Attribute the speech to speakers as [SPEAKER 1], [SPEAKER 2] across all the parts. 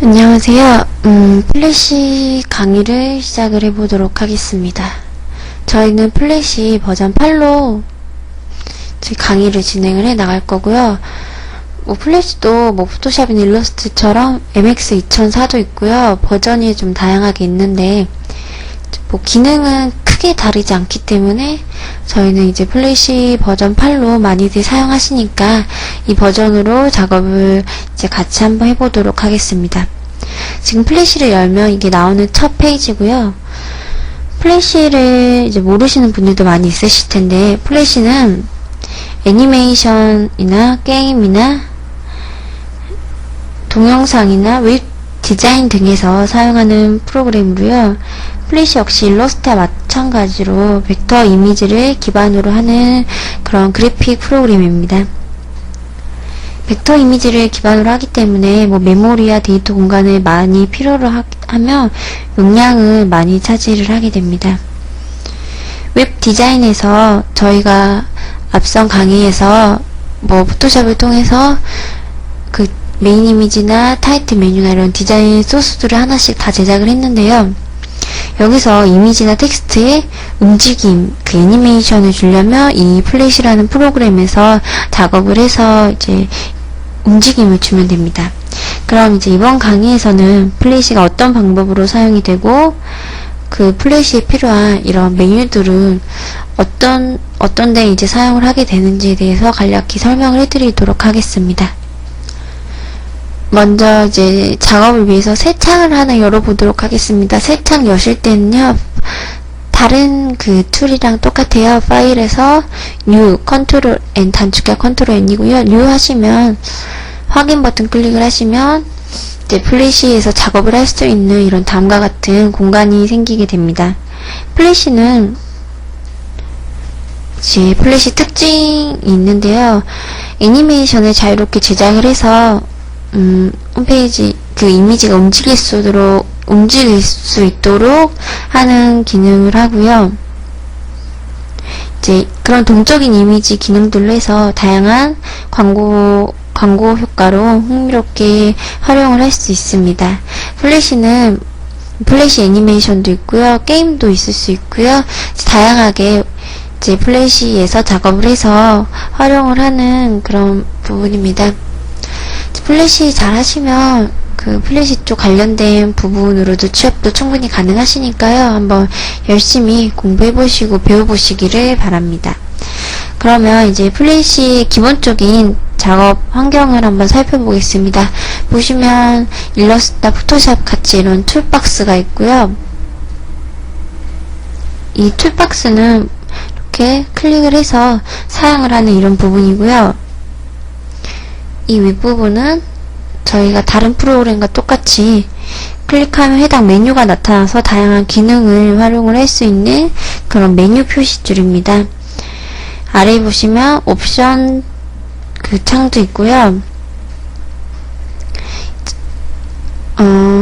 [SPEAKER 1] 안녕하세요. 플래시 강의를 시작을 해보도록 하겠습니다. 저희는 플래시 버전 8로 강의를 진행을 해 나갈 거고요. 플래시도 포토샵이나 일러스트처럼 MX 2004도 있고요. 버전이 좀 다양하게 있는데 기능은 크게 다르지 않기 때문에 저희는 이제 플래시 버전 8로 많이들 사용하시니까 이 버전으로 작업을 이제 같이 한번 해보도록 하겠습니다. 지금 플래시를 열면 이게 나오는 첫 페이지고요. 플래시를 이제 모르시는 분들도 많이 있으실 텐데, 플래시는 애니메이션이나 게임이나 동영상이나 웹 디자인 등에서 사용하는 프로그램이고요. 플래시 역시 일러스트와 마찬가지로 벡터 이미지를 기반으로 하는 그런 그래픽 프로그램입니다. 벡터 이미지를 기반으로 하기 때문에 메모리와 데이터 공간을 많이 필요로 하며 용량을 많이 차지를 하게 됩니다. 웹 디자인에서 저희가 앞선 강의에서 포토샵을 통해서 그 메인 이미지나 타이틀 메뉴나 이런 디자인 소스들을 하나씩 다 제작을 했는데요. 여기서 이미지나 텍스트에 움직임, 그 애니메이션을 주려면 이 플래시라는 프로그램에서 작업을 해서 이제 움직임을 주면 됩니다. 그럼 이제 이번 강의에서는 플래시가 어떤 방법으로 사용이 되고 그 플래시에 필요한 이런 메뉴들은 어떤 데 이제 사용을 하게 되는지에 대해서 간략히 설명을 해드리도록 하겠습니다. 먼저 이제 작업을 위해서 새 창을 하나 열어보도록 하겠습니다. 새 창 여실 때는요, 다른 그 툴이랑 똑같아요. 파일에서 New, 컨트롤 N, 단축키가 컨트롤 N이고요. New 하시면 확인 버튼 클릭을 하시면 이제 플래시에서 작업을 할 수 있는 이런 다음과 같은 공간이 생기게 됩니다. 플래시는 이제 플래시 특징이 있는데요. 애니메이션을 자유롭게 제작을 해서 홈페이지 그 이미지가 움직일 수 있도록 하는 기능을 하고요. 이제 그런 동적인 이미지 기능들로 해서 다양한 광고 효과로 흥미롭게 활용을 할 수 있습니다. 플래시는 플래시 애니메이션도 있고요. 게임도 있을 수 있고요. 다양하게 이제 플래시에서 작업을 해서 활용을 하는 그런 부분입니다. 플래시 잘 하시면 그 플래시 쪽 관련된 부분으로도 취업도 충분히 가능하시니까요. 한번 열심히 공부해보시고 배워보시기를 바랍니다. 그러면 이제 플래시의 기본적인 작업 환경을 한번 살펴보겠습니다. 보시면 일러스트나 포토샵 같이 이런 툴박스가 있고요. 이 툴박스는 이렇게 클릭을 해서 사용을 하는 이런 부분이고요. 이 윗부분은 저희가 다른 프로그램과 똑같이 클릭하면 해당 메뉴가 나타나서 다양한 기능을 활용을 할 수 있는 그런 메뉴 표시줄입니다. 아래에 보시면 옵션 그 창도 있고요.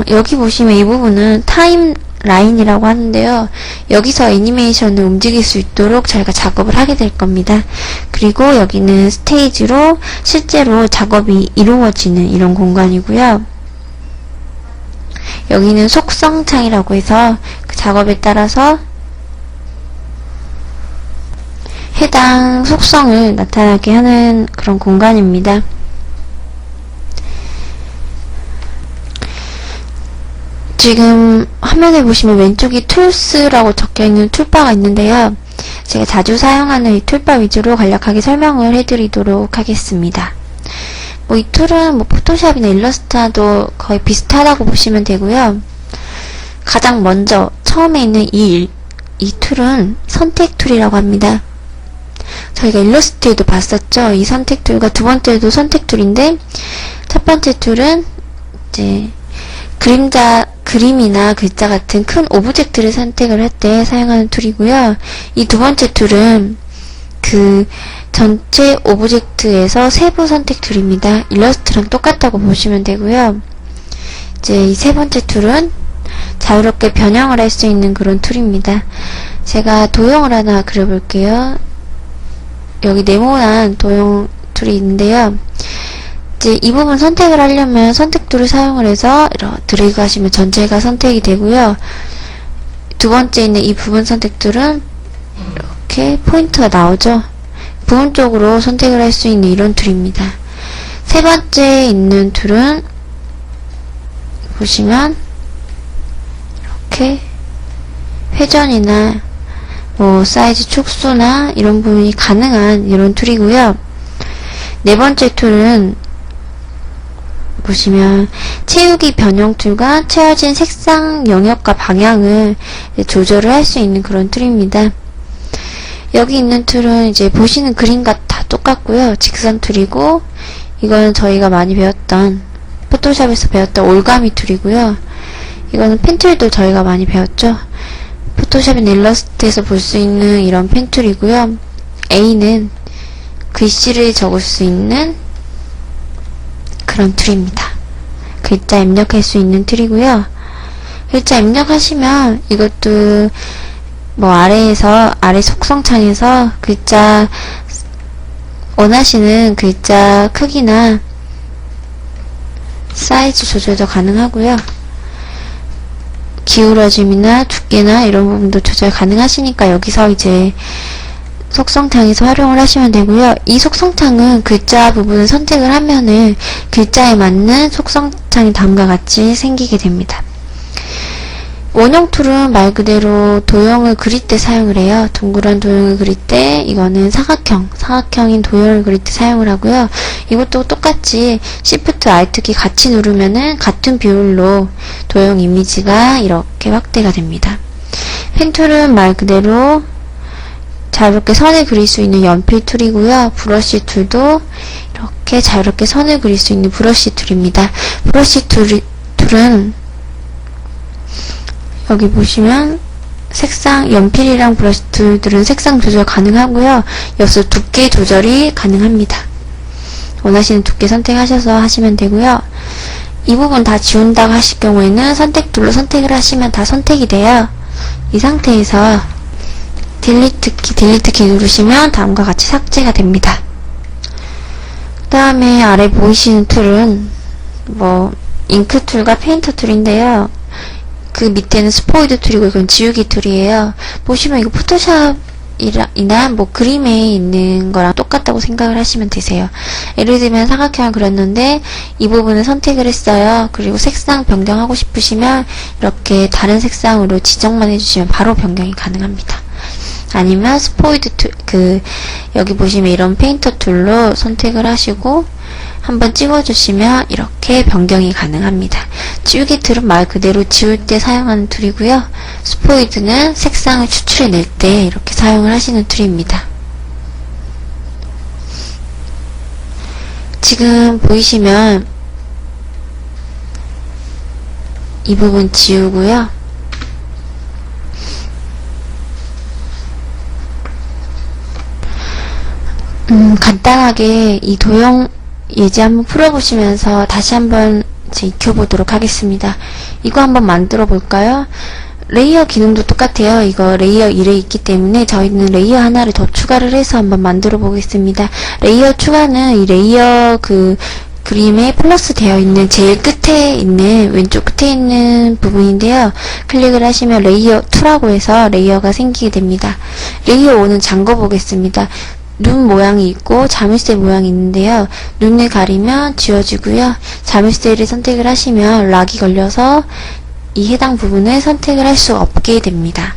[SPEAKER 1] 여기 보시면 이 부분은 타임라인이라고 하는데요. 여기서 애니메이션을 움직일 수 있도록 저희가 작업을 하게 될 겁니다. 그리고 여기는 스테이지로 실제로 작업이 이루어지는 이런 공간이고요. 여기는 속성창이라고 해서 그 작업에 따라서 해당 속성을 나타나게 하는 그런 공간입니다. 지금 화면에 보시면 왼쪽이 툴스라고 적혀있는 툴바가 있는데요. 제가 자주 사용하는 이 툴바 위주로 간략하게 설명을 해드리도록 하겠습니다. 이 툴은 포토샵이나 일러스트와도 거의 비슷하다고 보시면 되고요. 가장 먼저 처음에 있는 이 툴은 선택 툴이라고 합니다. 저희가 일러스트에도 봤었죠. 이 선택 툴과 두 번째도 선택 툴인데, 첫 번째 툴은 이제 그림이나 글자 같은 큰 오브젝트를 선택을 할 때 사용하는 툴이고요. 이 두 번째 툴은 그 전체 오브젝트에서 세부 선택 툴입니다. 일러스트랑 똑같다고 보시면 되고요. 이제 이 세 번째 툴은 자유롭게 변형을 할 수 있는 그런 툴입니다. 제가 도형을 하나 그려볼게요. 여기 네모난 도형 툴이 있는데요. 이제 이 부분 선택을 하려면 선택 툴을 사용을 해서 드래그 하시면 전체가 선택이 되고요. 두 번째 있는 이 부분 선택 툴은 이렇게 포인트가 나오죠. 부분 쪽으로 선택을 할 수 있는 이런 툴입니다. 세 번째 있는 툴은 보시면 이렇게 회전이나 뭐 사이즈 축소나 이런 부분이 가능한 이런 툴이고요. 네 번째 툴은 보시면 채우기 변형 툴과 채워진 색상 영역과 방향을 조절을 할 수 있는 그런 툴입니다. 여기 있는 툴은 이제 보시는 그림과 다 똑같고요. 직선 툴이고, 이거는 저희가 많이 배웠던 포토샵에서 배웠던 올가미 툴이고요. 이거는 펜 툴도 저희가 많이 배웠죠. 포토샵이나 일러스트에서 볼 수 있는 이런 펜 툴이고요. A는 글씨를 적을 수 있는 그런 툴입니다. 글자 입력할 수 있는 툴이고요. 글자 입력하시면 이것도 뭐 아래 속성창에서 글자 원하시는 글자 크기나 사이즈 조절도 가능하고요. 기울어짐이나 두께나 이런 부분도 조절 가능하시니까 여기서 이제 속성창에서 활용을 하시면 되고요. 이 속성창은 글자 부분을 선택을 하면은 글자에 맞는 속성창이 다음과 같이 생기게 됩니다. 원형 툴은 말 그대로 도형을 그릴 때 사용을 해요. 둥그런 도형을 그릴 때 이거는 사각형인 도형을 그릴 때 사용을 하고요. 이것도 똑같이 Shift Alt 키 같이 누르면은 같은 비율로 도형 이미지가 이렇게 확대가 됩니다. 펜 툴은 말 그대로 자유롭게 선을 그릴 수 있는 연필 툴이고요. 브러쉬 툴도 이렇게 자유롭게 선을 그릴 수 있는 브러쉬 툴입니다. 브러쉬 툴은 여기 보시면 연필이랑 브러쉬 툴들은 색상 조절 가능하고요. 여기서 두께 조절이 가능합니다. 원하시는 두께 선택하셔서 하시면 되고요. 이 부분 다 지운다고 하실 경우에는 선택 툴로 선택을 하시면 다 선택이 돼요. 이 상태에서 딜리트 키 누르시면 다음과 같이 삭제가 됩니다. 그 다음에 아래 보이시는 툴은 뭐 잉크 툴과 페인터 툴인데요. 그 밑에는 스포이드 툴이고 이건 지우기 툴이에요. 보시면 이거 포토샵이나 뭐 그림에 있는 거랑 똑같다고 생각을 하시면 되세요. 예를 들면 사각형을 그렸는데 이 부분을 선택을 했어요. 그리고 색상 변경하고 싶으시면 이렇게 다른 색상으로 지정만 해주시면 바로 변경이 가능합니다. 아니면 스포이드 툴, 여기 보시면 이런 페인터 툴로 선택을 하시고 한번 찍어주시면 이렇게 변경이 가능합니다. 지우개 툴은 말 그대로 지울 때 사용하는 툴이고요. 스포이드는 색상을 추출해낼 때 이렇게 사용을 하시는 툴입니다. 지금 보이시면 이 부분 지우고요. 간단하게 이 도형 예제 한번 풀어보시면서 다시 한번 익혀보도록 하겠습니다. 이거 한번 만들어 볼까요? 레이어 기능도 똑같아요. 이거 레이어 1에 있기 때문에 저희는 레이어 하나를 더 추가를 해서 한번 만들어 보겠습니다. 레이어 추가는 이 레이어 그림에 플러스 되어 있는 제일 끝에 있는 왼쪽 끝에 있는 부분인데요. 클릭을 하시면 레이어 2라고 해서 레이어가 생기게 됩니다. 레이어 5는 잠궈 보겠습니다. 눈 모양이 있고 자물쇠 모양이 있는데요. 눈을 가리면 지워지고요. 자물쇠를 선택을 하시면 락이 걸려서 이 해당 부분을 선택을 할 수 없게 됩니다.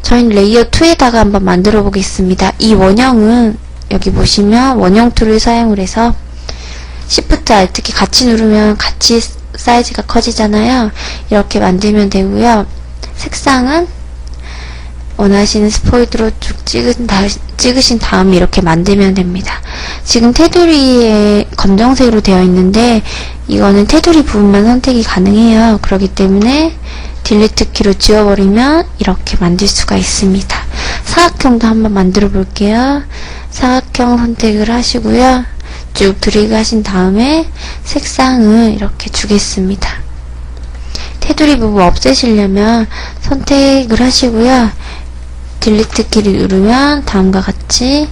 [SPEAKER 1] 저희는 레이어 2에다가 한번 만들어 보겠습니다. 이 원형은 여기 보시면 원형 툴을 사용을 해서 Shift Alt 키 같이 누르면 같이 사이즈가 커지잖아요. 이렇게 만들면 되고요. 색상은 원하시는 스포이드로 쭉 찍으신 다음에 이렇게 만들면 됩니다. 지금 테두리에 검정색으로 되어 있는데 이거는 테두리 부분만 선택이 가능해요. 그렇기 때문에 딜리트 키로 지워버리면 이렇게 만들 수가 있습니다. 사각형도 한번 만들어 볼게요. 사각형 선택을 하시고요. 쭉 드래그 하신 다음에 색상을 이렇게 주겠습니다. 테두리 부분 없애시려면 선택을 하시고요. 딜리트 키를 누르면 다음과 같이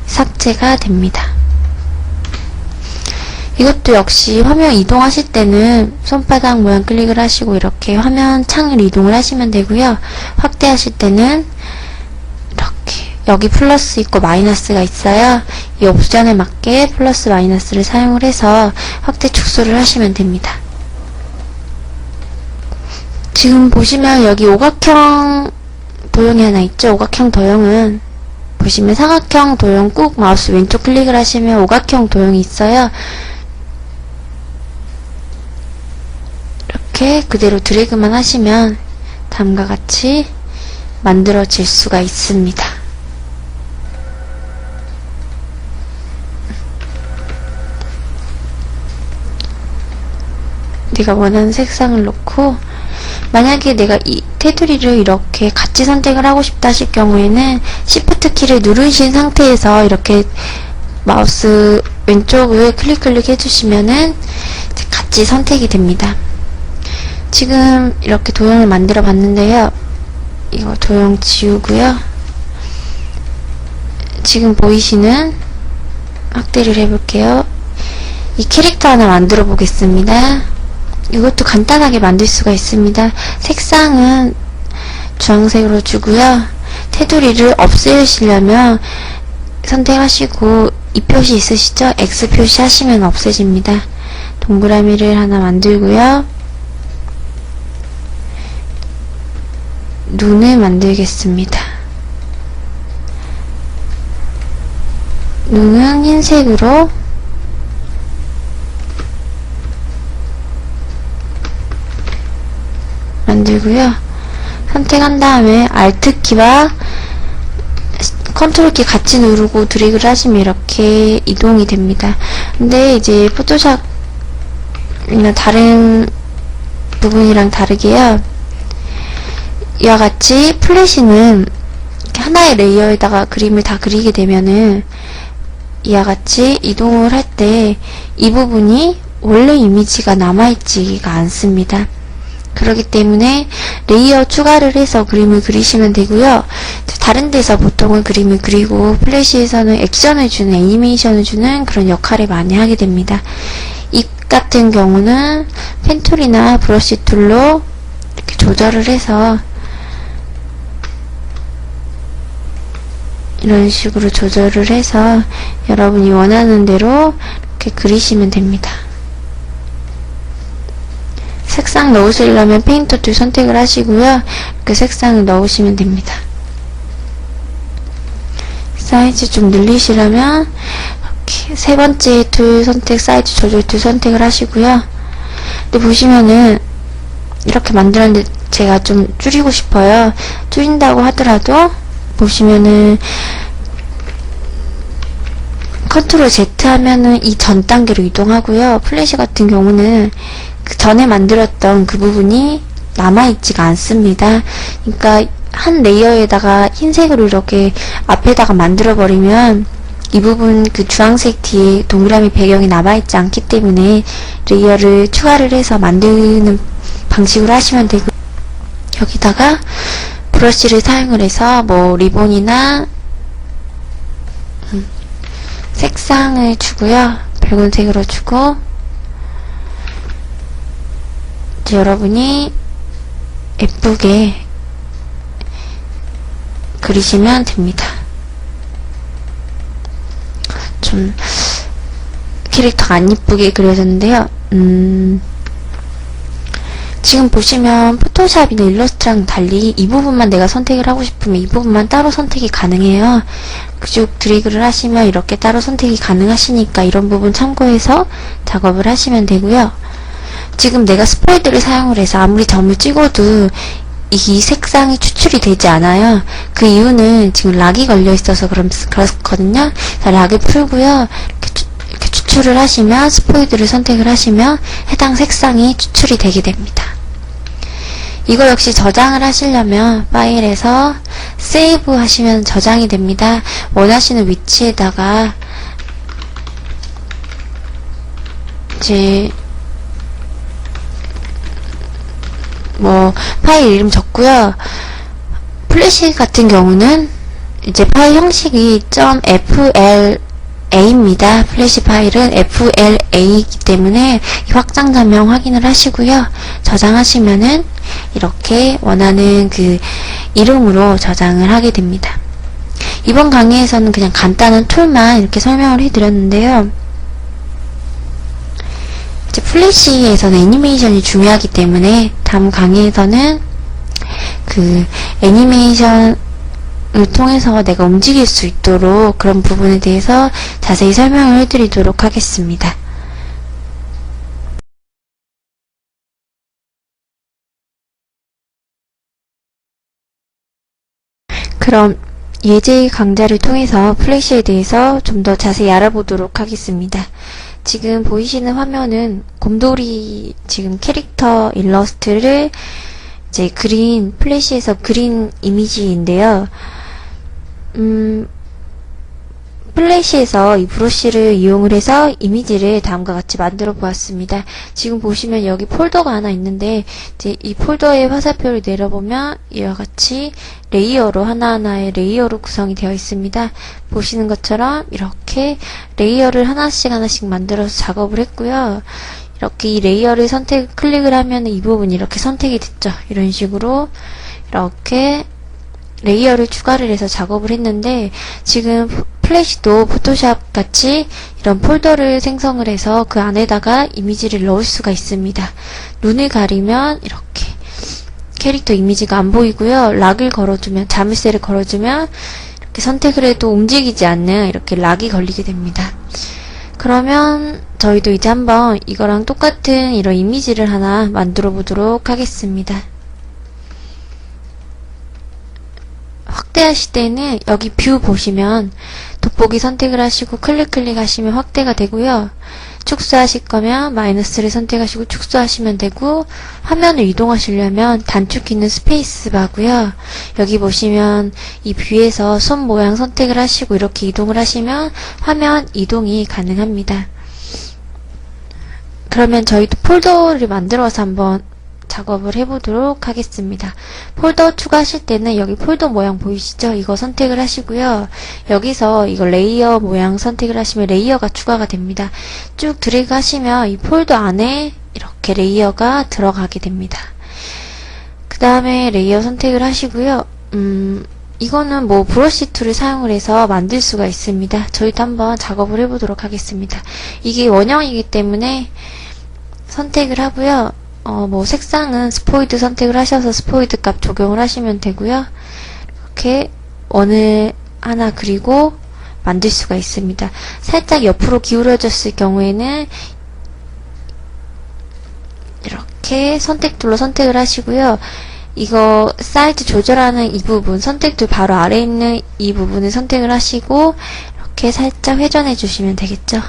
[SPEAKER 1] 삭제가 됩니다. 이것도 역시 화면 이동하실 때는 손바닥 모양 클릭을 하시고 이렇게 화면 창을 이동을 하시면 되고요. 확대하실 때는 이렇게 여기 플러스 있고 마이너스가 있어요. 이 옵션에 맞게 플러스 마이너스를 사용을 해서 확대 축소를 하시면 됩니다. 지금 보시면 여기 오각형 도형이 하나 있죠. 오각형 도형은 보시면 사각형 도형 꾹 마우스 왼쪽 클릭을 하시면 오각형 도형이 있어요. 이렇게 그대로 드래그만 하시면 다음과 같이 만들어질 수가 있습니다. 내가 원하는 색상을 놓고, 만약에 내가 이 테두리를 이렇게 같이 선택을 하고 싶다 하실 경우에는 Shift 키를 누르신 상태에서 이렇게 마우스 왼쪽을 클릭 해주시면은 같이 선택이 됩니다. 지금 이렇게 도형을 만들어 봤는데요. 이거 도형 지우고요. 지금 보이시는 확대를 해볼게요. 이 캐릭터 하나 만들어 보겠습니다. 이것도 간단하게 만들 수가 있습니다. 색상은 주황색으로 주고요. 테두리를 없애시려면 선택하시고 이 표시 있으시죠? X 표시 하시면 없애집니다. 동그라미를 하나 만들고요. 눈을 만들겠습니다. 눈은 흰색으로 만들고요. 선택한 다음에 Alt 키와 컨트롤 키 같이 누르고 드래그를 하시면 이렇게 이동이 됩니다. 근데 이제 포토샵이나 다른 부분이랑 다르게요. 이와 같이 플래시는 하나의 레이어에다가 그림을 다 그리게 되면은 이와 같이 이동을 할 때 이 부분이 원래 이미지가 남아있지가 않습니다. 그렇기 때문에 레이어 추가를 해서 그림을 그리시면 되고요. 다른 데서 보통은 그림을 그리고 플래시에서는 액션을 주는, 애니메이션을 주는 그런 역할을 많이 하게 됩니다. 입 같은 경우는 펜툴이나 브러쉬 툴로 이렇게 조절을 해서 이런 식으로 조절을 해서 여러분이 원하는 대로 이렇게 그리시면 됩니다. 색상 넣으시려면 페인터 툴 선택을 하시고요. 이렇게 색상을 넣으시면 됩니다. 사이즈 좀 늘리시려면 이렇게 세 번째 툴 선택, 사이즈 조절 툴 선택을 하시고요. 근데 보시면은 이렇게 만들었는데 제가 좀 줄이고 싶어요. 줄인다고 하더라도 보시면은 컨트롤 Z 하면은 이 전 단계로 이동하고요. 플래시 같은 경우는 그 전에 만들었던 그 부분이 남아있지가 않습니다. 그러니까 한 레이어에다가 흰색으로 이렇게 앞에다가 만들어버리면 이 부분 그 주황색 뒤에 동그라미 배경이 남아있지 않기 때문에 레이어를 추가를 해서 만드는 방식으로 하시면 되고, 여기다가 브러쉬를 사용을 해서 뭐 리본이나 색상을 주고요. 붉은색으로 주고, 이제 여러분이 예쁘게 그리시면 됩니다. 좀 캐릭터가 안 예쁘게 그려졌는데요. 지금 보시면 포토샵이나 일러스트랑 달리 이 부분만 내가 선택을 하고 싶으면 이 부분만 따로 선택이 가능해요. 쭉 드래그를 하시면 이렇게 따로 선택이 가능하시니까 이런 부분 참고해서 작업을 하시면 되고요. 지금 내가 스프레드를 사용을 해서 아무리 점을 찍어도 이 색상이 추출이 되지 않아요. 그 이유는 지금 락이 걸려 있어서 그렇거든요. 자, 락을 풀고요. 이렇게 추출을 하시면, 스포이드를 선택을 하시면 해당 색상이 추출이 되게 됩니다. 이거 역시 저장을 하시려면 파일에서 세이브 하시면 저장이 됩니다. 원하시는 위치에다가 이제 뭐 파일 이름 적고요. 플래시 같은 경우는 이제 파일 형식이 .fl FLA입니다. 플래시 파일은 FLA이기 때문에 이 확장 자명 확인을 하시고요. 저장하시면은 이렇게 원하는 그 이름으로 저장을 하게 됩니다. 이번 강의에서는 그냥 간단한 툴만 이렇게 설명을 해드렸는데요. 이제 플래시에서는 애니메이션이 중요하기 때문에 다음 강의에서는 그 애니메이션을 통해서 내가 움직일 수 있도록 그런 부분에 대해서 자세히 설명을 해드리도록 하겠습니다. 그럼 예제 강좌를 통해서 플래시에 대해서 좀 더 자세히 알아보도록 하겠습니다. 지금 보이시는 화면은 곰돌이 지금 캐릭터 일러스트를 이제 그린, 플래시에서 그린 이미지인데요. 플래시에서 이 브러쉬를 이용을 해서 이미지를 다음과 같이 만들어 보았습니다. 지금 보시면 여기 폴더가 하나 있는데 이제 이 폴더의 화살표를 내려보면 이와 같이 레이어로 하나하나의 레이어로 구성이 되어 있습니다. 보시는 것처럼 이렇게 레이어를 하나씩 만들어서 작업을 했고요. 이렇게 이 레이어를 클릭을 하면 이 부분이 이렇게 선택이 됐죠. 이런 식으로 이렇게 레이어를 추가를 해서 작업을 했는데 지금 플래시도 포토샵 같이 이런 폴더를 생성을 해서 그 안에다가 이미지를 넣을 수가 있습니다. 눈을 가리면 이렇게 캐릭터 이미지가 안 보이고요. 락을 걸어주면, 자물쇠를 걸어주면 이렇게 선택을 해도 움직이지 않는 이렇게 락이 걸리게 됩니다. 그러면 저희도 이제 한번 이거랑 똑같은 이런 이미지를 하나 만들어 보도록 하겠습니다. 확대하실 때는 여기 뷰 보시면 돋보기 선택을 하시고 클릭하시면 확대가 되고요. 축소하실 거면 마이너스를 선택하시고 축소하시면 되고, 화면을 이동하시려면 단축키는 스페이스바고요. 여기 보시면 이 뷰에서 손 모양 선택을 하시고 이렇게 이동을 하시면 화면 이동이 가능합니다. 그러면 저희도 폴더를 만들어서 한번 작업을 해보도록 하겠습니다. 폴더 추가하실 때는 여기 폴더 모양 보이시죠? 이거 선택을 하시고요. 여기서 이거 레이어 모양 선택을 하시면 레이어가 추가가 됩니다. 쭉 드래그 하시면 이 폴더 안에 이렇게 레이어가 들어가게 됩니다. 그 다음에 레이어 선택을 하시고요. 이거는 뭐 브러쉬 툴을 사용을 해서 만들 수가 있습니다. 저희도 한번 작업을 해보도록 하겠습니다. 이게 원형이기 때문에 선택을 하고요. 뭐 색상은 스포이드 선택을 하셔서 스포이드 값 적용을 하시면 되고요. 이렇게 원을 하나 그리고 만들 수가 있습니다. 살짝 옆으로 기울어졌을 경우에는 이렇게 선택툴로 선택을 하시고요. 이거 사이즈 조절하는 이 부분, 선택툴 바로 아래에 있는 이 부분을 선택을 하시고 이렇게 살짝 회전해 주시면 되겠죠.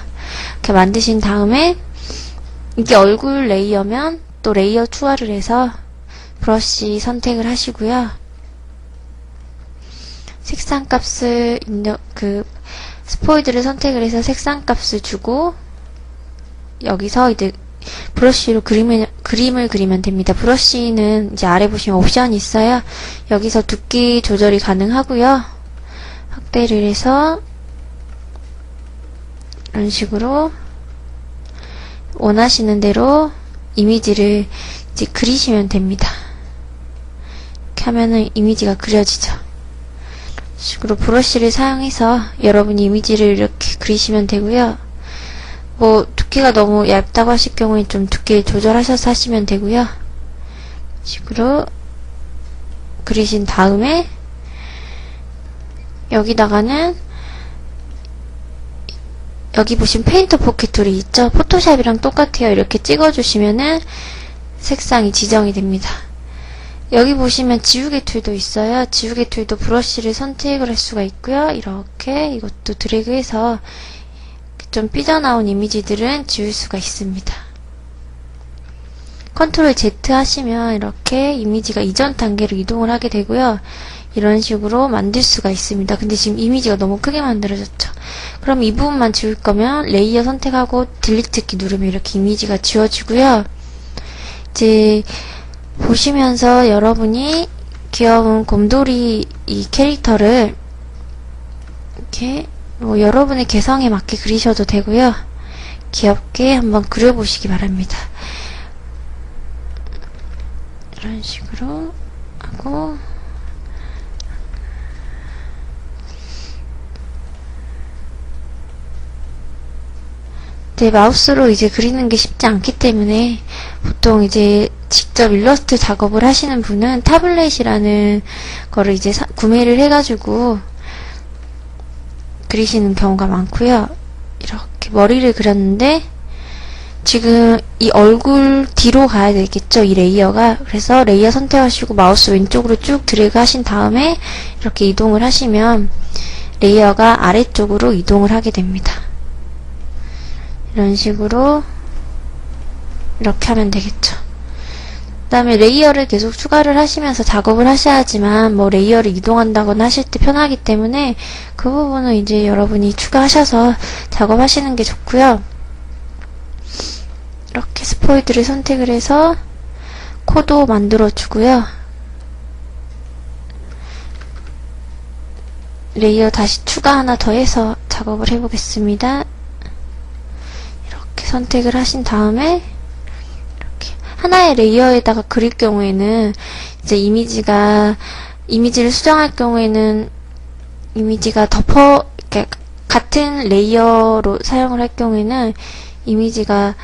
[SPEAKER 1] 이렇게 만드신 다음에 이게 얼굴 레이어면 또 레이어 추가를 해서 브러쉬 선택을 하시고요. 색상 값을 스포이드를 선택을 해서 색상 값을 주고 여기서 이제 브러쉬로 그림을 그리면 됩니다. 브러쉬는 이제 아래 보시면 옵션이 있어요. 여기서 두께 조절이 가능하고요. 확대를 해서 이런 식으로 원하시는 대로 이미지를 이제 그리시면 됩니다. 이렇게 하면은 이미지가 그려지죠. 이런 식으로 브러쉬를 사용해서 여러분이 이미지를 이렇게 그리시면 되고요. 뭐 두께가 너무 얇다고 하실 경우에 좀 두께 조절하셔서 하시면 되고요. 이런 식으로 그리신 다음에 여기다가는 여기 보시면 페인터 포켓 툴이 있죠? 포토샵이랑 똑같아요. 이렇게 찍어주시면은 색상이 지정이 됩니다. 여기 보시면 지우개 툴도 있어요. 지우개 툴도 브러쉬를 선택을 할 수가 있고요. 이렇게 이것도 드래그해서 좀 삐져나온 이미지들은 지울 수가 있습니다. 컨트롤 Z 하시면 이렇게 이미지가 이전 단계로 이동을 하게 되고요. 이런 식으로 만들 수가 있습니다. 근데 지금 이미지가 너무 크게 만들어졌죠. 그럼 이 부분만 지울 거면 레이어 선택하고 딜리트 키 누르면 이렇게 이미지가 지워지고요. 이제 보시면서 여러분이 귀여운 곰돌이 이 캐릭터를 이렇게 여러분의 개성에 맞게 그리셔도 되고요. 귀엽게 한번 그려보시기 바랍니다. 이런 식으로 하고, 네, 마우스로 이제 그리는 게 쉽지 않기 때문에 보통 이제 직접 일러스트 작업을 하시는 분은 타블렛이라는 거를 이제 구매를 해가지고 그리시는 경우가 많고요. 이렇게 머리를 그렸는데 지금 이 얼굴 뒤로 가야 되겠죠, 이 레이어가. 그래서 레이어 선택하시고 마우스 왼쪽으로 쭉 드래그 하신 다음에 이렇게 이동을 하시면 레이어가 아래쪽으로 이동을 하게 됩니다. 이런 식으로 이렇게 하면 되겠죠. 그 다음에 레이어를 계속 추가를 하시면서 작업을 하셔야지만 뭐 레이어를 이동한다거나 하실 때 편하기 때문에 그 부분은 이제 여러분이 추가하셔서 작업하시는 게 좋고요. 이렇게 스포이드를 선택을 해서 코도 만들어 주고요. 레이어 다시 추가 하나 더 해서 작업을 해보겠습니다. 이렇게 선택을 하신 다음에 이렇게 하나의 레이어에다가 그릴 경우에는 이제 이미지를 수정할 경우에는 이미지가 이렇게 같은 레이어로 사용을 할 경우에는 이미지가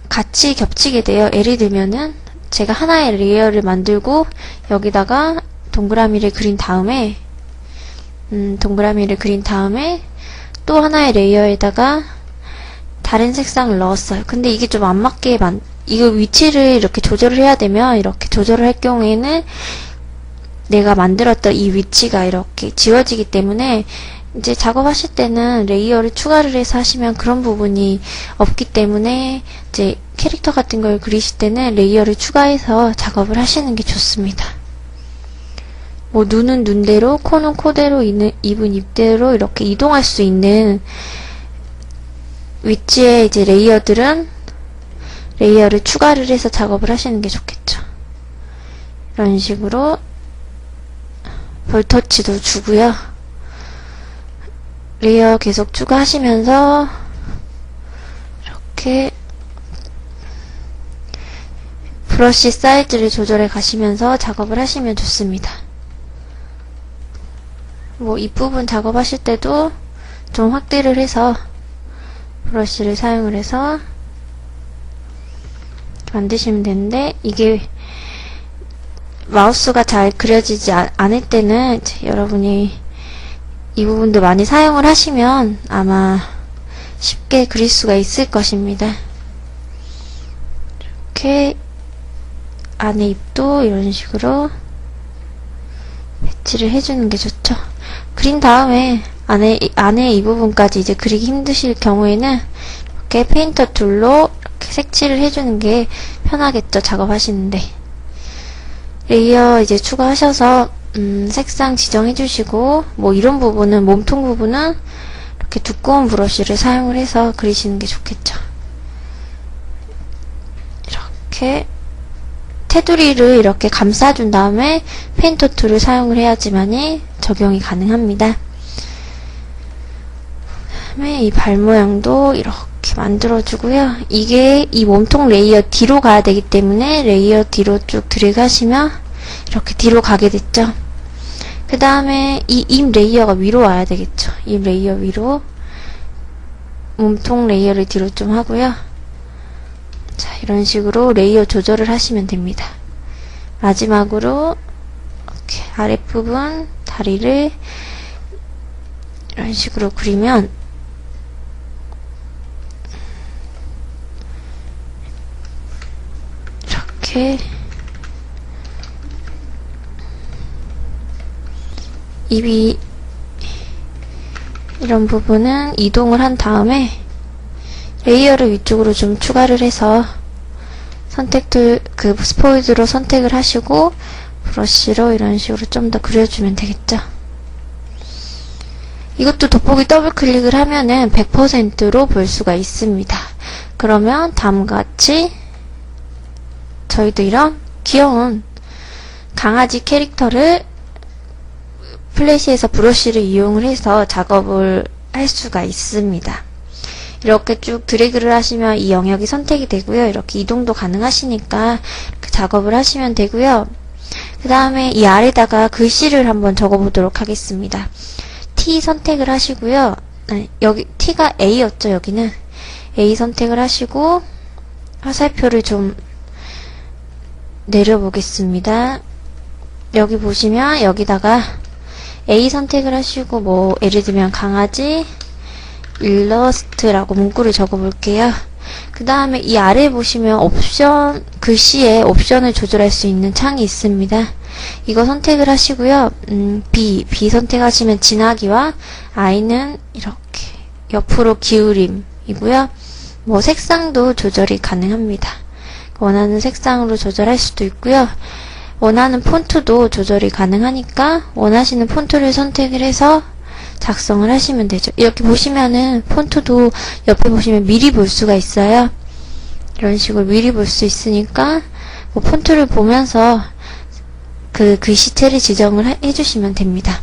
[SPEAKER 1] 같이 겹치게 돼요. 예를 들면은 제가 하나의 레이어를 만들고 여기다가 동그라미를 그린 다음에 또 하나의 레이어에다가 다른 색상을 넣었어요. 근데 이게 좀 안 맞게 이거 위치를 이렇게 조절을 해야 되면 이렇게 조절을 할 경우에는 내가 만들었던 이 위치가 이렇게 지워지기 때문에 이제 작업하실 때는 레이어를 추가를 해서 하시면 그런 부분이 없기 때문에 이제 캐릭터 같은 걸 그리실 때는 레이어를 추가해서 작업을 하시는 게 좋습니다. 뭐 눈은 눈대로, 코는 코대로, 입은 입대로 이렇게 이동할 수 있는 위치에 이제 레이어들은 레이어를 추가를 해서 작업을 하시는 게 좋겠죠. 이런 식으로 볼터치도 주고요. 레이어 계속 추가하시면서 이렇게 브러쉬 사이즈를 조절해 가시면서 작업을 하시면 좋습니다. 뭐 입부분 작업하실 때도 좀 확대를 해서 브러쉬를 사용을 해서 만드시면 되는데 이게 마우스가 잘 그려지지 않을 때는 이제 여러분이 이 부분도 많이 사용을 하시면 아마 쉽게 그릴 수가 있을 것입니다. 이렇게 안에 입도 이런 식으로 배치를 해주는 게 좋죠. 그린 다음에 안에 이 부분까지 이제 그리기 힘드실 경우에는 이렇게 페인터 툴로 이렇게 색칠을 해주는 게 편하겠죠, 작업하시는데. 레이어 이제 추가하셔서 색상 지정해 주시고 뭐 이런 부분은 몸통 부분은 이렇게 두꺼운 브러쉬를 사용을 해서 그리시는 게 좋겠죠. 이렇게 테두리를 이렇게 감싸준 다음에 페인터 툴을 사용을 해야지만이 적용이 가능합니다. 그다음에 이 발 모양도 이렇게 만들어주고요. 이게 이 몸통 레이어 뒤로 가야 되기 때문에 레이어 뒤로 쭉 드래그 하시면 이렇게 뒤로 가게 됐죠. 그 다음에 이 입 레이어가 위로 와야 되겠죠. 입 레이어 위로 몸통 레이어를 뒤로 좀 하고요. 자, 이런 식으로 레이어 조절을 하시면 됩니다. 마지막으로 이렇게 아랫부분 다리를 이런 식으로 그리면 이렇게 입이 이런 부분은 이동을 한 다음에 레이어를 위쪽으로 좀 추가를 해서 스포이드로 선택을 하시고 브러쉬로 이런 식으로 좀 더 그려주면 되겠죠. 이것도 돋보기 더블 클릭을 하면은 100%로 볼 수가 있습니다. 그러면 다음과 같이 저희도 이런 귀여운 강아지 캐릭터를 플래시에서 브러쉬를 이용을 해서 작업을 할 수가 있습니다. 이렇게 쭉 드래그를 하시면 이 영역이 선택이 되고요. 이렇게 이동도 가능하시니까 이렇게 작업을 하시면 되고요. 그 다음에 이 아래다가 글씨를 한번 적어보도록 하겠습니다. T 선택을 하시고요. 여기 T가 A였죠. 여기는 A 선택을 하시고 화살표를 좀 내려보겠습니다. 여기 보시면 여기다가 A 선택을 하시고 뭐 예를 들면 강아지 일러스트라고 문구를 적어볼게요. 그 다음에 이 아래에 보시면 옵션, 글씨에 옵션을 조절할 수 있는 창이 있습니다. 이거 선택을 하시고요. B 선택하시면 진하기와 I는 이렇게 옆으로 기울임이고요. 뭐 색상도 조절이 가능합니다. 원하는 색상으로 조절할 수도 있고요. 원하는 폰트도 조절이 가능하니까 원하시는 폰트를 선택을 해서 작성을 하시면 되죠. 이렇게 보시면은 폰트도 옆에 보시면 미리 볼 수가 있어요. 이런 식으로 미리 볼 수 있으니까 뭐 폰트를 보면서 그 글씨체를 지정을 해주시면 됩니다.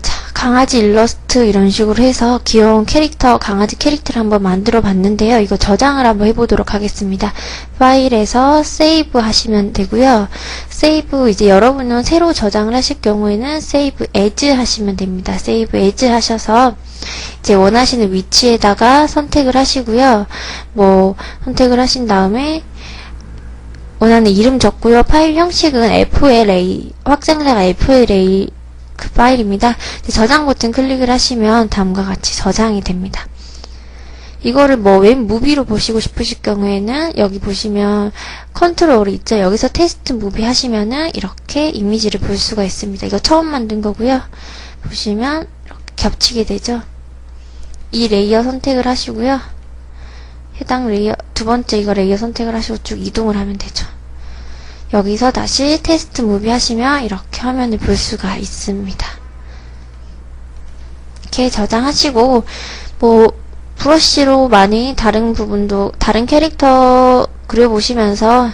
[SPEAKER 1] 자, 강아지 일러스트 이런 식으로 해서 귀여운 캐릭터, 강아지 캐릭터를 한번 만들어 봤는데요. 이거 저장을 한번 해보도록 하겠습니다. 파일에서 세이브 하시면 되고요. 세이브 이제 여러분은 새로 저장을 하실 경우에는 세이브 에즈 하시면 됩니다. 세이브 에즈 하셔서 이제 원하시는 위치에다가 선택을 하시고요. 뭐 선택을 하신 다음에 원하는 이름 적고요. 파일 형식은 FLA, 확장자가 FLA 그 파일입니다. 저장 버튼 클릭을 하시면 다음과 같이 저장이 됩니다. 이거를 뭐 웹 무비로 보시고 싶으실 경우에는 여기 보시면 컨트롤이 있죠. 여기서 테스트 무비 하시면은 이렇게 이미지를 볼 수가 있습니다. 이거 처음 만든 거고요. 보시면 이렇게 겹치게 되죠. 이 레이어 선택을 하시고요. 해당 레이어, 두 번째 이거 레이어 선택을 하시고 쭉 이동을 하면 되죠. 여기서 다시 테스트 무비 하시면 이렇게 화면을 볼 수가 있습니다. 이렇게 저장하시고 뭐 브러쉬로 많이 다른 부분도 다른 캐릭터 그려보시면서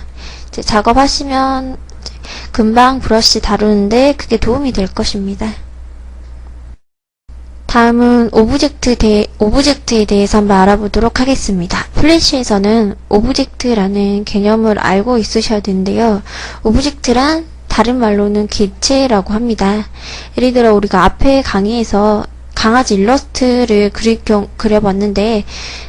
[SPEAKER 1] 이제 작업하시면 이제 금방 브러쉬 다루는데 그게 도움이 될 것입니다. 다음은 오브젝트에 대해서 한번 알아보도록 하겠습니다. 플래시에서는 오브젝트라는 개념을 알고 있으셔야 되는데요. 오브젝트란 다른 말로는 객체라고 합니다. 예를 들어 우리가 앞에 강의에서 강아지 일러스트를 그려봤는데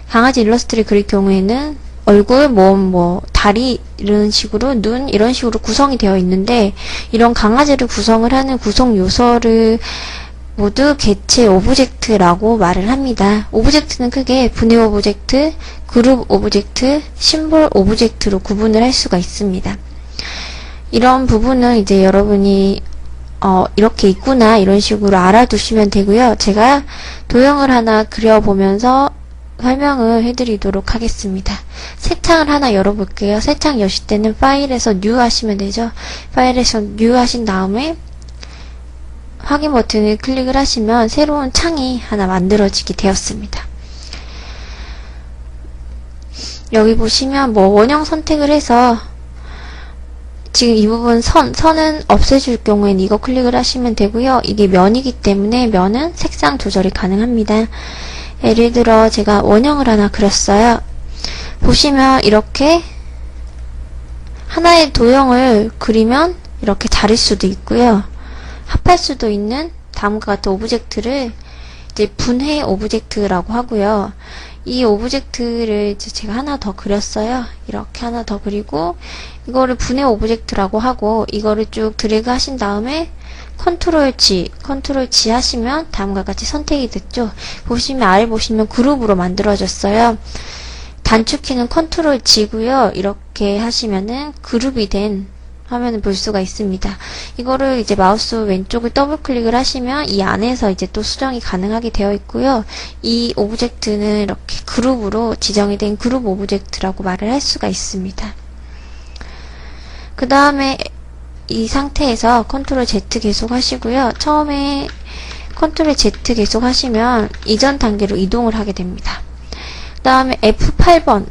[SPEAKER 1] 강아지 일러스트를 그릴 경우에는 얼굴, 몸, 뭐 다리 이런 식으로 눈 이런 식으로 구성이 되어 있는데 이런 강아지를 구성을 하는 구성 요소를 모두 객체 오브젝트라고 말을 합니다. 오브젝트는 크게 분해 오브젝트, 그룹 오브젝트, 심볼 오브젝트로 구분을 할 수가 있습니다. 이런 부분은 이제 여러분이 이렇게 있구나 이런 식으로 알아두시면 되고요. 제가 도형을 하나 그려보면서 설명을 해드리도록 하겠습니다. 새 창을 하나 열어볼게요. 새 창 여실 때는 파일에서 뉴 하시면 되죠. 파일에서 뉴 하신 다음에 확인 버튼을 클릭을 하시면 새로운 창이 하나 만들어지게 되었습니다. 여기 보시면 뭐 원형 선택을 해서 지금 이 부분 선은 없애줄 경우에는 이거 클릭을 하시면 되고요. 이게 면이기 때문에 면은 색상 조절이 가능합니다. 예를 들어 제가 원형을 하나 그렸어요. 보시면 이렇게 하나의 도형을 그리면 이렇게 자를 수도 있고요. 합할 수도 있는 다음과 같은 오브젝트를 이제 분해 오브젝트라고 하고요. 이 오브젝트를 이제 제가 하나 더 그렸어요. 이렇게 하나 더 그리고 이거를 분해 오브젝트라고 하고 이거를 쭉 드래그 하신 다음에 컨트롤 G 하시면 다음과 같이 선택이 됐죠. 보시면 아래 보시면 그룹으로 만들어졌어요. 단축키는 컨트롤 G고요. 이렇게 하시면은 그룹이 된 화면을 볼 수가 있습니다. 이거를 이제 마우스 왼쪽을 더블 클릭을 하시면 이 안에서 이제 또 수정이 가능하게 되어 있고요. 이 오브젝트는 이렇게 그룹으로 지정이 된 그룹 오브젝트라고 말을 할 수가 있습니다. 그 다음에 이 상태에서 컨트롤 Z 계속 하시고요. 처음에 컨트롤 Z 계속 하시면 이전 단계로 이동을 하게 됩니다. 그 다음에 F8번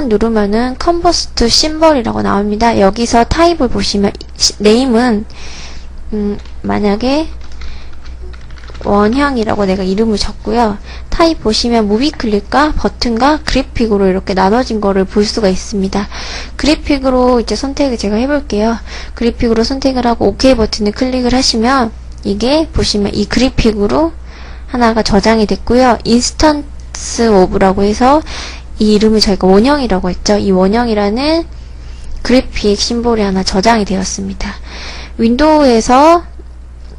[SPEAKER 1] 누르면은 컨버스트 심벌이라고 나옵니다. 여기서 타입을 보시면 네임은 만약에 원형이라고 내가 이름을 줬고요. 타입 보시면 무비 클릭과 버튼과 그래픽으로 이렇게 나눠진 거를 볼 수가 있습니다. 그래픽으로 이제 선택을 제가 해볼게요. 그래픽으로 선택을 하고 OK 버튼을 클릭을 하시면 이게 보시면 이 그래픽으로 하나가 저장이 됐고요. 인스턴스 오브라고 해서 이 이름을 저희가 원형이라고 했죠. 이 원형이라는 그래픽 심볼이 하나 저장이 되었습니다. 윈도우에서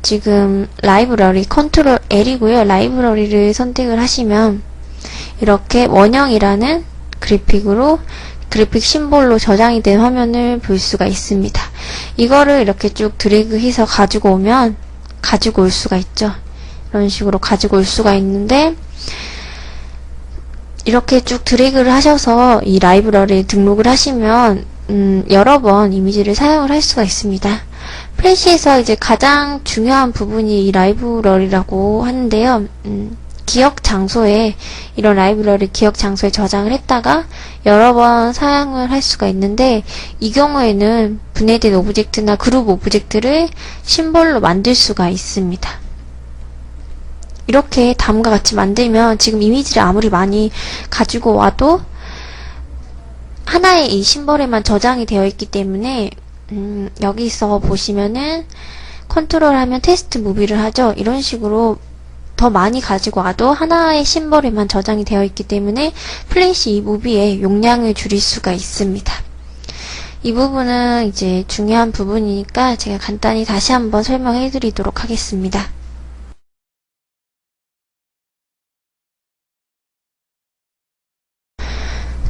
[SPEAKER 1] 지금 라이브러리 컨트롤 L이고요. 라이브러리를 선택을 하시면 이렇게 원형이라는 그래픽으로 그래픽 심볼로 저장이 된 화면을 볼 수가 있습니다. 이거를 이렇게 쭉 드래그해서 가지고 오면 가지고 올 수가 있죠. 이런 식으로 가지고 올 수가 있는데 이렇게 쭉 드래그를 하셔서 이 라이브러리에 등록을 하시면 여러 번 이미지를 사용을 할 수가 있습니다. 플래시에서 이제 가장 중요한 부분이 이 라이브러리라고 하는데요. 기억 장소에 이런 라이브러리 기억 장소에 저장을 했다가 여러 번 사용을 할 수가 있는데 이 경우에는 분해된 오브젝트나 그룹 오브젝트를 심볼로 만들 수가 있습니다. 이렇게 다음과 같이 만들면 지금 이미지를 아무리 많이 가지고 와도 하나의 이 심볼에만 저장이 되어 있기 때문에 여기서 보시면은 컨트롤 하면 테스트 무비를 하죠. 이런 식으로 더 많이 가지고 와도 하나의 심볼에만 저장이 되어 있기 때문에 플래시 이 무비의 용량을 줄일 수가 있습니다. 이 부분은 이제 중요한 부분이니까 제가 간단히 다시 한번 설명해 드리도록 하겠습니다.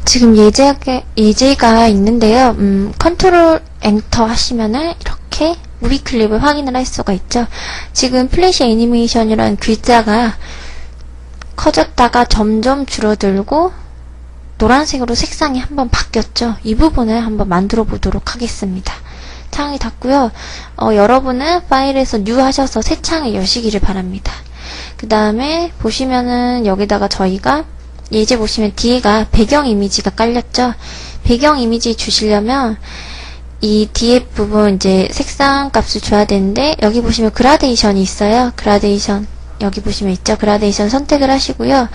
[SPEAKER 1] 지금 예제가 있는데요. 컨트롤 엔터 하시면은 이렇게 무비 클립을 확인을 할 수가 있죠. 지금 플래시 애니메이션이라는 글자가 커졌다가 점점 줄어들고 노란색으로 색상이 한번 바뀌었죠. 이 부분을 한번 만들어 보도록 하겠습니다. 창이 닫고요. 여러분은 파일에서 뉴 하셔서 새 창을 여시기를 바랍니다. 그 다음에 보시면은 여기다가 저희가 예제 보시면 뒤에가 배경 이미지가 깔렸죠. 배경 이미지 주시려면 이 뒤에 부분 이제 색상 값을 줘야 되는데 여기 보시면 그라데이션이 있어요. 그라데이션 여기 보시면 있죠. 그라데이션 선택을 하시고요.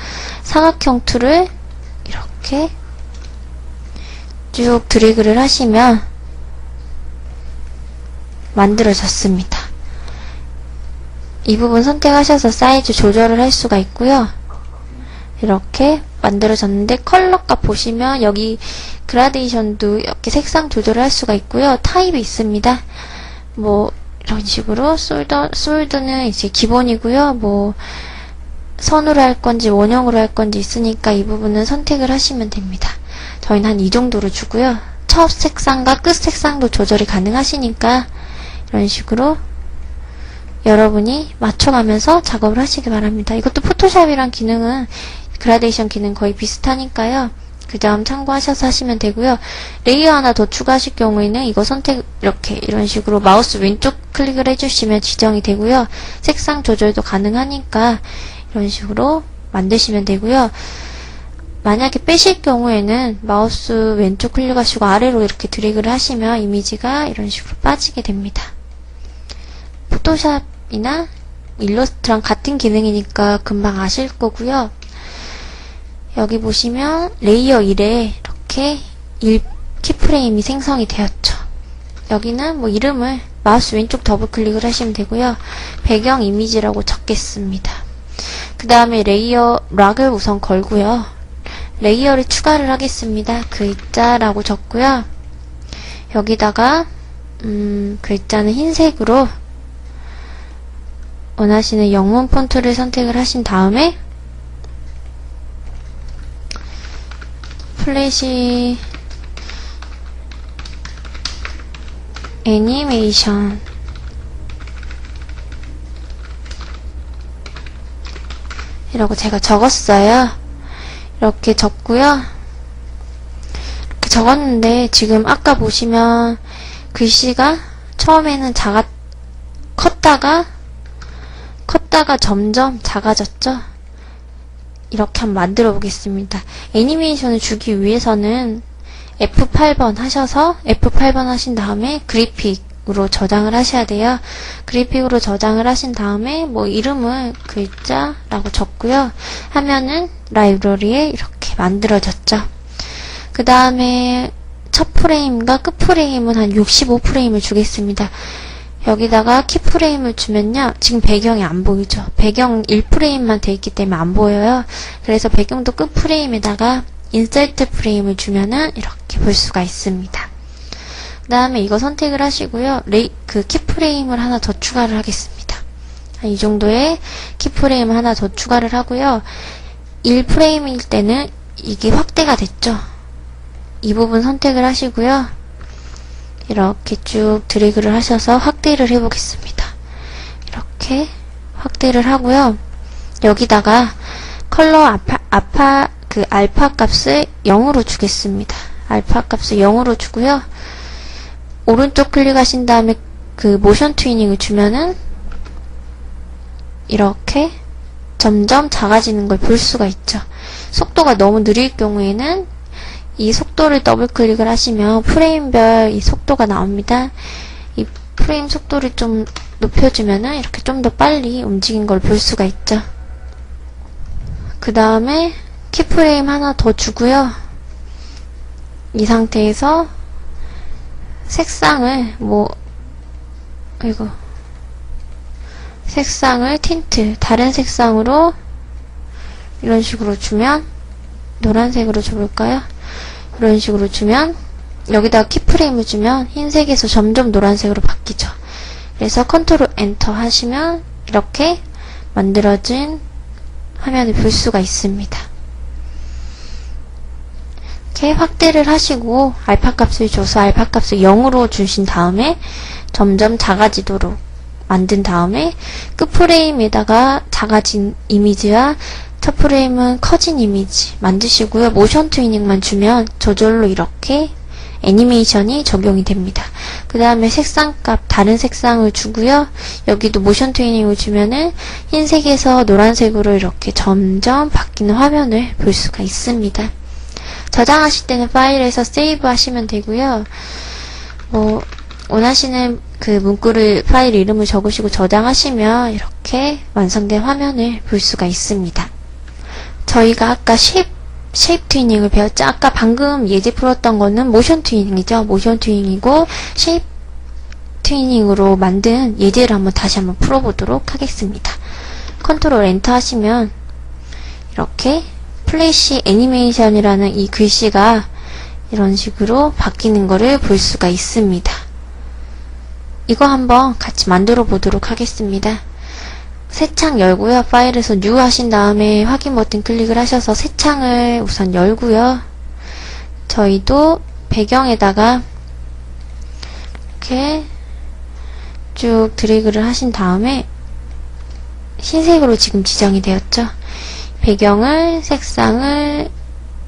[SPEAKER 1] 사각형 툴을 이렇게 쭉 드래그를 하시면 만들어졌습니다. 이 부분 선택하셔서 사이즈 조절을 할 수가 있고요. 이렇게 만들어졌는데 컬러값 보시면 여기 그라데이션도 이렇게 색상 조절을 할 수가 있고요. 타입이 있습니다. 뭐 이런 식으로 솔드는 이제 기본이고요. 뭐 선으로 할 건지 원형으로 할 건지 있으니까 이 부분은 선택을 하시면 됩니다. 저희는 한 이 정도로 주고요. 첫 색상과 끝 색상도 조절이 가능하시니까 이런 식으로 여러분이 맞춰가면서 작업을 하시기 바랍니다. 이것도 포토샵이랑 기능은 그라데이션 기능 거의 비슷하니까요. 그 다음 참고하셔서 하시면 되고요. 레이어 하나 더 추가하실 경우에는 이거 선택 이렇게 이런 식으로 마우스 왼쪽 클릭을 해주시면 지정이 되고요. 색상 조절도 가능하니까 이런 식으로 만드시면 되고요. 만약에 빼실 경우에는 마우스 왼쪽 클릭하시고 아래로 이렇게 드래그를 하시면 이미지가 이런 식으로 빠지게 됩니다. 포토샵이나 일러스트랑 같은 기능이니까 금방 아실 거고요. 여기 보시면 레이어 1에 이렇게 키프레임이 생성이 되었죠. 여기는 뭐 이름을 마우스 왼쪽 더블 클릭을 하시면 되고요. 배경 이미지라고 적겠습니다. 그 다음에 레이어 락을 우선 걸고요. 레이어를 추가를 하겠습니다. 글자라고 적고요. 여기다가 글자는 흰색으로 원하시는 영문 폰트를 선택을 하신 다음에 플래시 애니메이션 이라고 제가 적었어요. 이렇게 적고요. 이렇게 적었는데 지금 아까 보시면 글씨가 처음에는 컸다가 점점 작아졌죠. 이렇게 한번 만들어 보겠습니다. 애니메이션을 주기 위해서는 F8번 하셔서 F8번 하신 다음에 그래픽 그래픽으로 저장을 하셔야 돼요. 그래픽으로 저장을 하신 다음에 뭐 이름을 글자라고 적고요. 하면은 라이브러리에 이렇게 만들어졌죠. 그 다음에 첫 프레임과 끝 프레임은 한 65프레임을 주겠습니다. 여기다가 키프레임을 주면요. 지금 배경이 안 보이죠? 배경 1프레임만 돼 있기 때문에 안 보여요. 그래서 배경도 끝 프레임에다가 인서트 프레임을 주면은 이렇게 볼 수가 있습니다. 그 다음에 이거 선택을 하시고요. 키프레임을 하나 더 추가를 하겠습니다. 이 정도의 키프레임을 하나 더 추가를 하고요. 1프레임일 때는 이게 확대가 됐죠. 이 부분 선택을 하시고요. 이렇게 쭉 드래그를 하셔서 확대를 해보겠습니다. 이렇게 확대를 하고요. 여기다가 컬러 알파 값을 0으로 주겠습니다. 알파 값을 0으로 주고요. 오른쪽 클릭하신 다음에 그 모션 트위닝을 주면은 이렇게 점점 작아지는 걸 볼 수가 있죠. 속도가 너무 느릴 경우에는 이 속도를 더블 클릭을 하시면 프레임별 이 속도가 나옵니다. 이 프레임 속도를 좀 높여주면은 이렇게 좀 더 빨리 움직인 걸 볼 수가 있죠. 그 다음에 키프레임 하나 더 주고요. 이 상태에서 색상을 색상을 틴트 다른 색상으로 이런 식으로 주면 노란색으로 줘볼까요? 이런 식으로 주면 여기다가 키프레임을 주면 흰색에서 점점 노란색으로 바뀌죠. 그래서 컨트롤 엔터 하시면 이렇게 만들어진 화면을 볼 수가 있습니다. 이렇게 확대를 하시고 알파 값을 줘서 알파 값을 0으로 주신 다음에 점점 작아지도록 만든 다음에 끝 프레임에다가 작아진 이미지와 첫 프레임은 커진 이미지 만드시고요. 모션 트위닝만 주면 저절로 이렇게 애니메이션이 적용이 됩니다. 그 다음에 색상값 다른 색상을 주고요. 여기도 모션 트위닝을 주면은 흰색에서 노란색으로 이렇게 점점 바뀌는 화면을 볼 수가 있습니다. 저장하실 때는 파일에서 세이브 하시면 되고요. 원하시는 그 문구를 파일 이름을 적으시고 저장하시면 이렇게 완성된 화면을 볼 수가 있습니다. 저희가 아까 쉐입 트위닝을 배웠죠. 아까 방금 예제 풀었던 거는 모션 트위닝이죠. 모션 트위닝이고 쉐입 트위닝으로 만든 예제를 다시 한번 풀어보도록 하겠습니다. 컨트롤 엔터 하시면 이렇게 플래시 애니메이션이라는 이 글씨가 이런 식으로 바뀌는 거를 볼 수가 있습니다. 이거 한번 같이 만들어 보도록 하겠습니다. 새 창 열고요. 파일에서 뉴 하신 다음에 확인 버튼 클릭을 하셔서 새 창을 우선 열고요. 저희도 배경에다가 이렇게 쭉 드래그를 하신 다음에 흰색으로 지금 지정이 되었죠. 배경을 색상을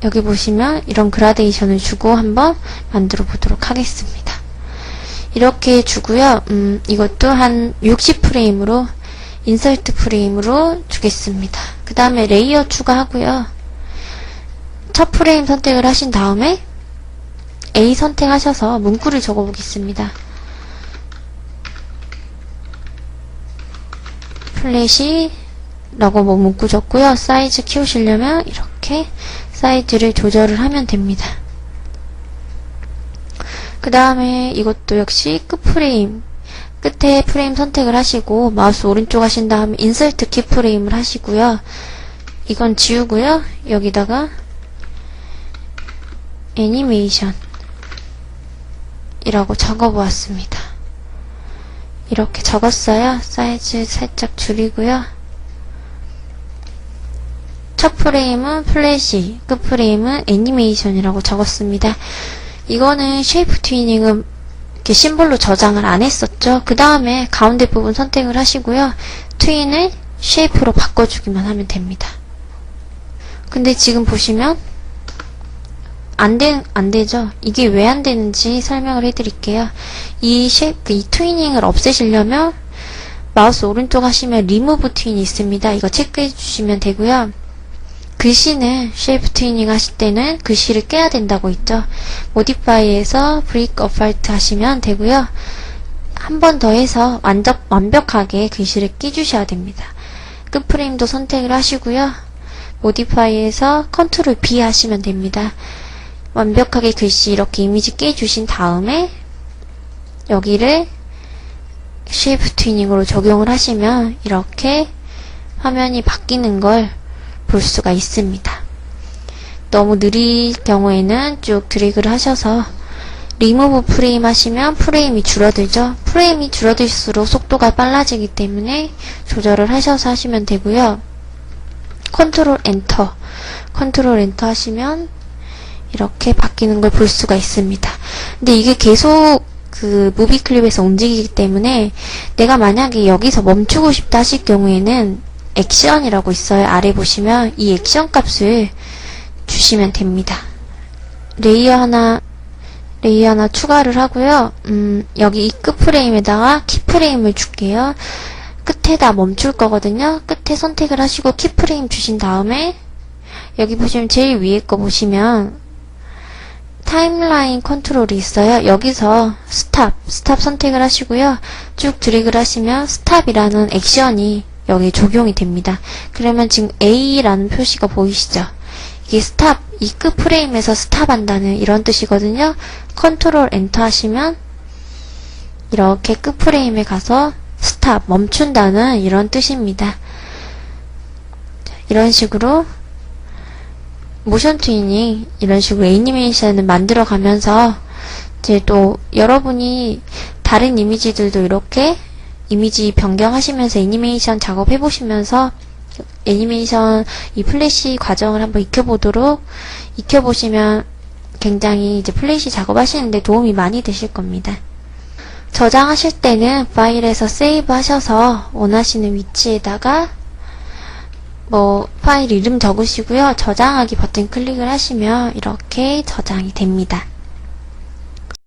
[SPEAKER 1] 여기 보시면 이런 그라데이션을 주고 한번 만들어 보도록 하겠습니다. 이렇게 주고요. 이것도 한 60프레임으로 인서트 프레임으로 주겠습니다. 그 다음에 레이어 추가하고요. 첫 프레임 선택을 하신 다음에 A 선택하셔서 문구를 적어 보겠습니다. 플래시 라고 문구 적고요. 사이즈 키우시려면 이렇게 사이즈를 조절을 하면 됩니다. 그 다음에 이것도 역시 끝 프레임 끝에 프레임 선택을 하시고 마우스 오른쪽 하신 다음에 인서트 키 프레임을 하시고요. 이건 지우고요. 여기다가 애니메이션 이라고 적어 보았습니다. 이렇게 적었어요. 사이즈 살짝 줄이고요. 첫 프레임은 플래시, 끝 프레임은 애니메이션이라고 적었습니다. 이거는 쉐이프 트위닝은 이렇게 심볼로 저장을 안 했었죠. 그 다음에 가운데 부분 선택을 하시고요. 트윈을 쉐이프로 바꿔주기만 하면 됩니다. 근데 지금 보시면 안 되죠. 이게 왜 안 되는지 설명을 해드릴게요. 이 트위닝을 없애시려면 마우스 오른쪽 하시면 리무브 트윈이 있습니다. 이거 체크해 주시면 되고요. 글씨는 쉐이프 트위닝 하실 때는 글씨를 깨야 된다고 있죠. 모디파이에서 브레이크 어파트 하시면 되고요. 한 번 더 해서 완벽하게 글씨를 끼주셔야 됩니다. 끝프레임도 선택을 하시고요. 모디파이에서 컨트롤 B 하시면 됩니다. 완벽하게 글씨 이렇게 이미지 끼주신 다음에 여기를 쉐이프 튜닝으로 적용을 하시면 이렇게 화면이 바뀌는 걸 볼 수가 있습니다. 너무 느릴 경우에는 쭉 드래그를 하셔서 리무브 프레임 하시면 프레임이 줄어들죠. 프레임이 줄어들수록 속도가 빨라지기 때문에 조절을 하셔서 하시면 되고요. 컨트롤 엔터 하시면 이렇게 바뀌는 걸 볼 수가 있습니다. 근데 이게 계속 그 무비 클립에서 움직이기 때문에 내가 만약에 여기서 멈추고 싶다 하실 경우에는 액션이라고 있어요. 아래 보시면 이 액션 값을 주시면 됩니다. 레이어 하나 추가를 하고요. 여기 이 끝 프레임에다가 키 프레임을 줄게요. 끝에다 멈출 거거든요. 끝에 선택을 하시고 키 프레임 주신 다음에 여기 보시면 제일 위에 거 보시면 타임라인 컨트롤이 있어요. 여기서 스탑 선택을 하시고요. 쭉 드래그를 하시면 스탑이라는 액션이 여기 적용이 됩니다. 그러면 지금 A라는 표시가 보이시죠? 이게 스탑, 이 끝 프레임에서 스탑한다는 이런 뜻이거든요. 컨트롤 엔터 하시면 이렇게 끝 프레임에 가서 스탑, 멈춘다는 이런 뜻입니다. 이런 식으로 모션 튜닝, 이런 식으로 애니메이션을 만들어 가면서 이제 또 여러분이 다른 이미지들도 이렇게 이미지 변경하시면서 애니메이션 작업해 보시면서 애니메이션 이 플래시 과정을 한번 익혀보시면 굉장히 이제 플래시 작업하시는데 도움이 많이 되실 겁니다. 저장하실 때는 파일에서 세이브 하셔서 원하시는 위치에다가 파일 이름 적으시고요. 저장하기 버튼 클릭을 하시면 이렇게 저장이 됩니다.